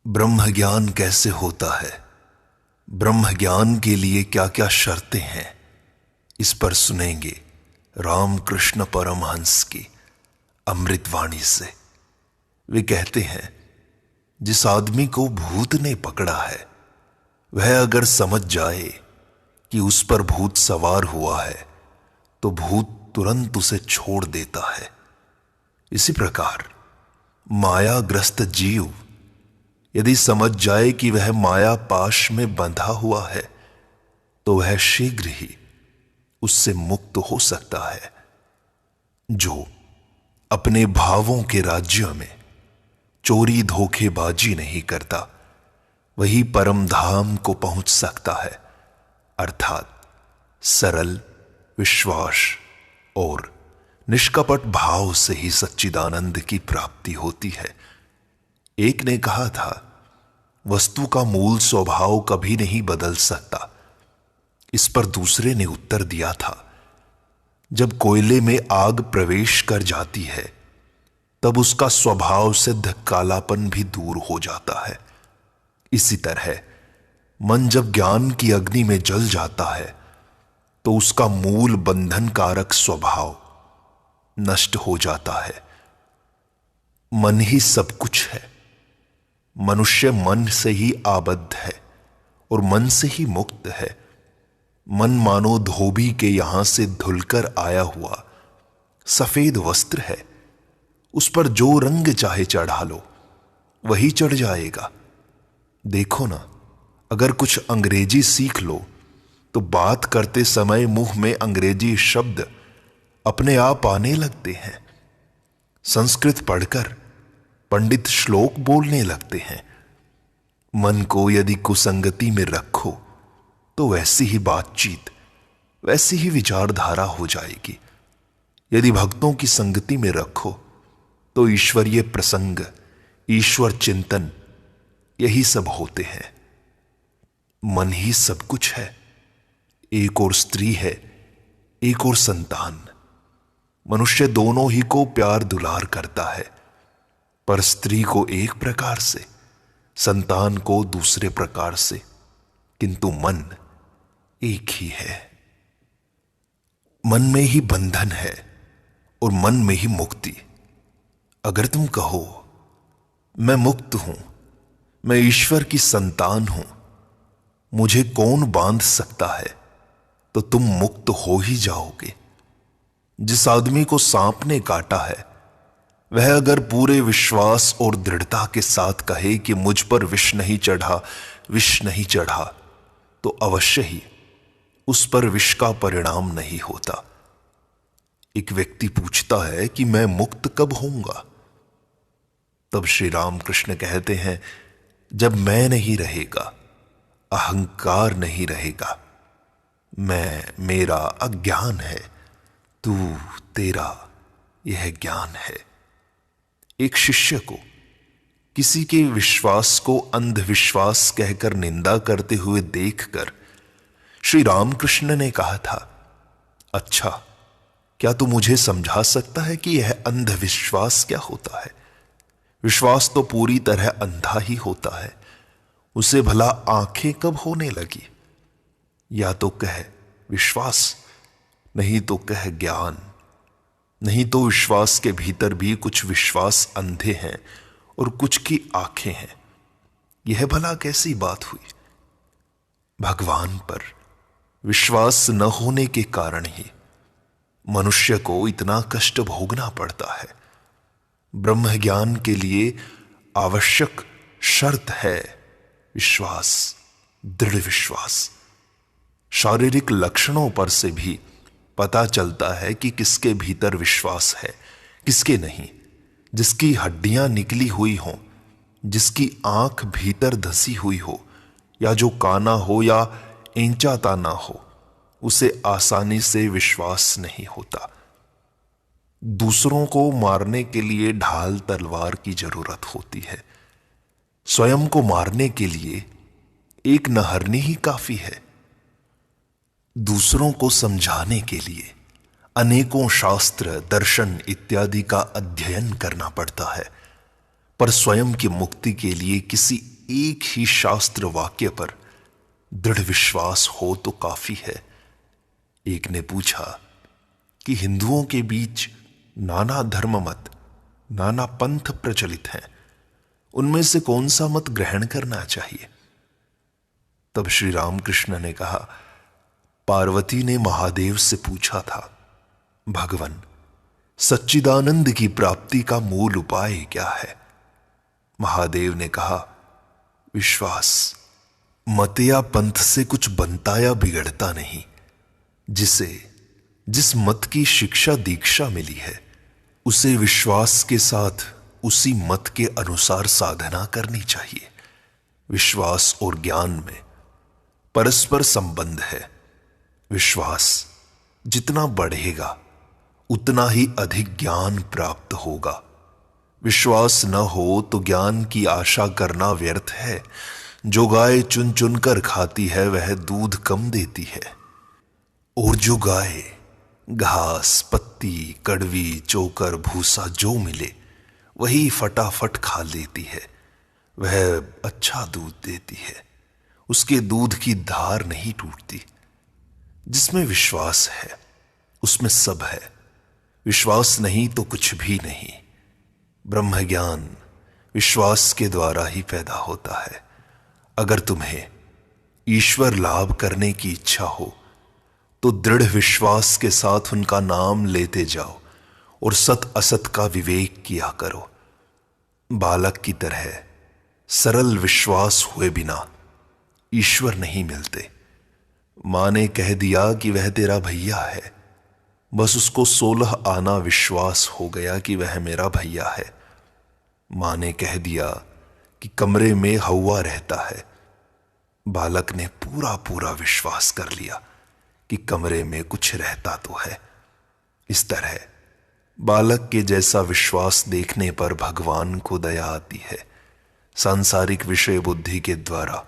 ब्रह्म ज्ञान कैसे होता है? ब्रह्म ज्ञान के लिए क्या क्या शर्तें हैं, इस पर सुनेंगे रामकृष्ण परमहंस की अमृतवाणी से। वे कहते हैं, जिस आदमी को भूत ने पकड़ा है वह अगर समझ जाए कि उस पर भूत सवार हुआ है तो भूत तुरंत उसे छोड़ देता है। इसी प्रकार मायाग्रस्त जीव यदि समझ जाए कि वह माया पाश में बंधा हुआ है तो वह शीघ्र ही उससे मुक्त हो सकता है। जो अपने भावों के राज्य में चोरी धोखेबाजी नहीं करता वही परम धाम को पहुंच सकता है, अर्थात सरल विश्वास और निष्कपट भाव से ही सच्चिदानंद की प्राप्ति होती है। एक ने कहा था, वस्तु का मूल स्वभाव कभी नहीं बदल सकता। इस पर दूसरे ने उत्तर दिया था, जब कोयले में आग प्रवेश कर जाती है तब उसका स्वभाव सिद्ध कालापन भी दूर हो जाता है। इसी तरह मन जब ज्ञान की अग्नि में जल जाता है तो उसका मूल बंधन कारक स्वभाव नष्ट हो जाता है। मन ही सब कुछ है। मनुष्य मन से ही आबद्ध है और मन से ही मुक्त है। मन मानो धोबी के यहां से धुलकर आया हुआ सफेद वस्त्र है। उस पर जो रंग चाहे चढ़ा लो वही चढ़ जाएगा। देखो ना, अगर कुछ अंग्रेजी सीख लो तो बात करते समय मुंह में अंग्रेजी शब्द अपने आप आने लगते हैं। संस्कृत पढ़कर पंडित श्लोक बोलने लगते हैं। मन को यदि कुसंगति में रखो तो वैसी ही बातचीत, वैसी ही विचारधारा हो जाएगी। यदि भक्तों की संगति में रखो तो ईश्वरीय प्रसंग, ईश्वर चिंतन, यही सब होते हैं। मन ही सब कुछ है। एक और स्त्री है, एक और संतान। मनुष्य दोनों ही को प्यार दुलार करता है, पर स्त्री को एक प्रकार से, संतान को दूसरे प्रकार से, किंतु मन एक ही है। मन में ही बंधन है और मन में ही मुक्ति। अगर तुम कहो मैं मुक्त हूं, मैं ईश्वर की संतान हूं, मुझे कौन बांध सकता है, तो तुम मुक्त हो ही जाओगे। जिस आदमी को सांप ने काटा है वह अगर पूरे विश्वास और दृढ़ता के साथ कहे कि मुझ पर विष नहीं चढ़ा, विष नहीं चढ़ा, तो अवश्य ही उस पर विष का परिणाम नहीं होता। एक व्यक्ति पूछता है कि मैं मुक्त कब होऊंगा? तब श्री रामकृष्ण कहते हैं, जब मैं नहीं रहेगा, अहंकार नहीं रहेगा। मैं, मेरा अज्ञान है, तू, तेरा, यह ज्ञान है। एक शिष्य को किसी के विश्वास को अंधविश्वास कहकर निंदा करते हुए देखकर श्री रामकृष्ण ने कहा था, अच्छा, क्या तू मुझे समझा सकता है कि यह अंधविश्वास क्या होता है? विश्वास तो पूरी तरह अंधा ही होता है। उसे भला आंखें कब होने लगी? या तो कह विश्वास, नहीं तो कह ज्ञान। नहीं तो विश्वास के भीतर भी कुछ विश्वास अंधे हैं और कुछ की आंखें हैं। यह भला कैसी बात हुई? भगवान पर विश्वास न होने के कारण ही मनुष्य को इतना कष्ट भोगना पड़ता है। ब्रह्म ज्ञान के लिए आवश्यक शर्त है विश्वास, दृढ़ विश्वास। शारीरिक लक्षणों पर से भी पता चलता है कि किसके भीतर विश्वास है, किसके नहीं। जिसकी हड्डियां निकली हुई हों, जिसकी आंख भीतर धसी हुई हो, या जो काना हो या एंचाता ना हो, उसे आसानी से विश्वास नहीं होता। दूसरों को मारने के लिए ढाल तलवार की जरूरत होती है। स्वयं को मारने के लिए एक नहरनी ही काफी है। दूसरों को समझाने के लिए अनेकों शास्त्र, दर्शन इत्यादि का अध्ययन करना पड़ता है, पर स्वयं की मुक्ति के लिए किसी एक ही शास्त्र वाक्य पर दृढ़ विश्वास हो तो काफी है। एक ने पूछा कि हिंदुओं के बीच नाना धर्म मत, नाना पंथ प्रचलित हैं, उनमें से कौन सा मत ग्रहण करना चाहिए? तब श्री रामकृष्ण ने कहा, पार्वती ने महादेव से पूछा था, भगवन, सच्चिदानंद की प्राप्ति का मूल उपाय क्या है? महादेव ने कहा, विश्वास। मत या पंथ से कुछ बनता या बिगड़ता नहीं। जिस मत की शिक्षा दीक्षा मिली है, उसे विश्वास के साथ उसी मत के अनुसार साधना करनी चाहिए। विश्वास और ज्ञान में परस्पर संबंध है। विश्वास जितना बढ़ेगा उतना ही अधिक ज्ञान प्राप्त होगा। विश्वास न हो तो ज्ञान की आशा करना व्यर्थ है। जो गाय चुन चुन कर खाती है वह दूध कम देती है, और जो गाय घास, पत्ती, कड़वी, चोकर, भूसा जो मिले वही फटाफट खा लेती है, वह अच्छा दूध देती है। उसके दूध की धार नहीं टूटती। जिसमें विश्वास है उसमें सब है। विश्वास नहीं तो कुछ भी नहीं। ब्रह्म ज्ञान विश्वास के द्वारा ही पैदा होता है। अगर तुम्हें ईश्वर लाभ करने की इच्छा हो तो दृढ़ विश्वास के साथ उनका नाम लेते जाओ और सत असत का विवेक किया करो। बालक की तरह सरल विश्वास हुए बिना ईश्वर नहीं मिलते। मां ने कह दिया कि वह तेरा भैया है, बस उसको 16 आना विश्वास हो गया कि वह मेरा भैया है। मां ने कह दिया कि कमरे में हवा रहता है, बालक ने पूरा पूरा विश्वास कर लिया कि कमरे में कुछ रहता तो है। इस तरह बालक के जैसा विश्वास देखने पर भगवान को दया आती है। सांसारिक विषय बुद्धि के द्वारा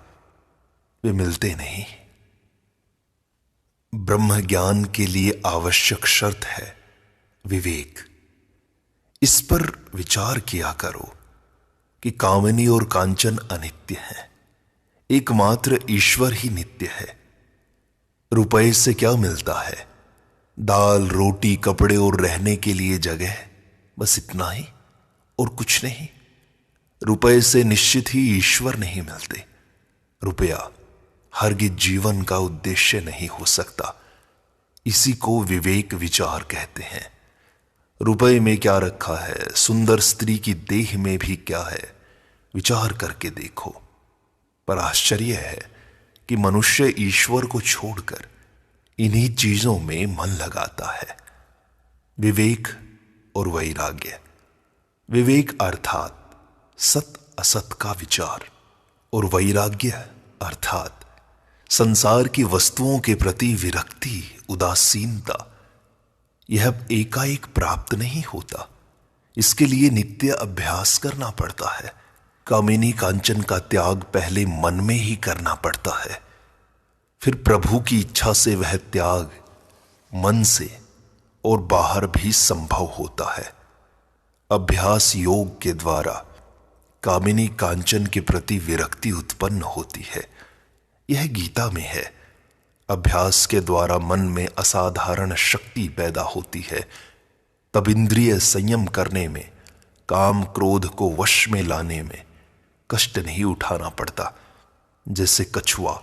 वे मिलते नहीं। ब्रह्म ज्ञान के लिए आवश्यक शर्त है विवेक। इस पर विचार किया करो कि कामिनी और कांचन अनित्य हैं, एकमात्र ईश्वर ही नित्य है। रुपए से क्या मिलता है? दाल, रोटी, कपड़े और रहने के लिए जगह, बस इतना ही और कुछ नहीं। रुपए से निश्चित ही ईश्वर नहीं मिलते। रुपया हरगिज जीवन का उद्देश्य नहीं हो सकता। इसी को विवेक विचार कहते हैं। रुपए में क्या रखा है, सुंदर स्त्री की देह में भी क्या है, विचार करके देखो। पर आश्चर्य है कि मनुष्य ईश्वर को छोड़कर इन्हीं चीजों में मन लगाता है। विवेक और वैराग्य। विवेक अर्थात सत असत का विचार, और वैराग्य अर्थात संसार की वस्तुओं के प्रति विरक्ति, उदासीनता। यह एकाएक प्राप्त नहीं होता। इसके लिए नित्य अभ्यास करना पड़ता है। कामिनी कांचन का त्याग पहले मन में ही करना पड़ता है, फिर प्रभु की इच्छा से वह त्याग मन से और बाहर भी संभव होता है। अभ्यास योग के द्वारा कामिनी कांचन के प्रति विरक्ति उत्पन्न होती है। यह गीता में है। अभ्यास के द्वारा मन में असाधारण शक्ति पैदा होती है। तब इंद्रिय संयम करने में, काम क्रोध को वश में लाने में कष्ट नहीं उठाना पड़ता। जैसे कछुआ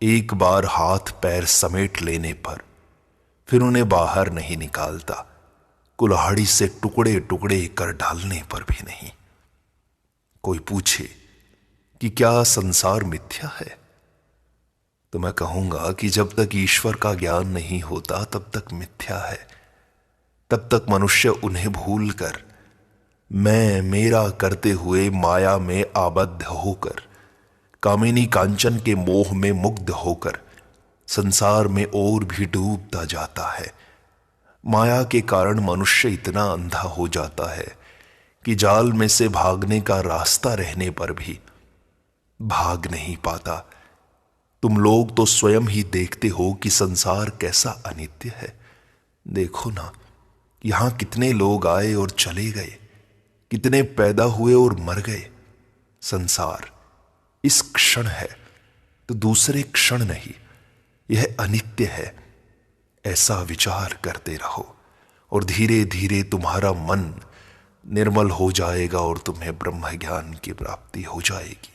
एक बार हाथ पैर समेट लेने पर फिर उन्हें बाहर नहीं निकालता, कुल्हाड़ी से टुकड़े टुकड़े कर डालने पर भी नहीं। कोई पूछे कि क्या संसार मिथ्या है, तो मैं कहूंगा कि जब तक ईश्वर का ज्ञान नहीं होता तब तक मिथ्या है। तब तक मनुष्य उन्हें भूलकर मैं मेरा करते हुए माया में आबद्ध होकर, कामिनी कांचन के मोह में मुग्ध होकर संसार में और भी डूबता जाता है। माया के कारण मनुष्य इतना अंधा हो जाता है कि जाल में से भागने का रास्ता रहने पर भी भाग नहीं पाता। तुम लोग तो स्वयं ही देखते हो कि संसार कैसा अनित्य है। देखो ना, यहां कितने लोग आए और चले गए, कितने पैदा हुए और मर गए। संसार इस क्षण है तो दूसरे क्षण नहीं, यह अनित्य है, ऐसा विचार करते रहो और धीरे धीरे तुम्हारा मन निर्मल हो जाएगा और तुम्हें ब्रह्म ज्ञान की प्राप्ति हो जाएगी।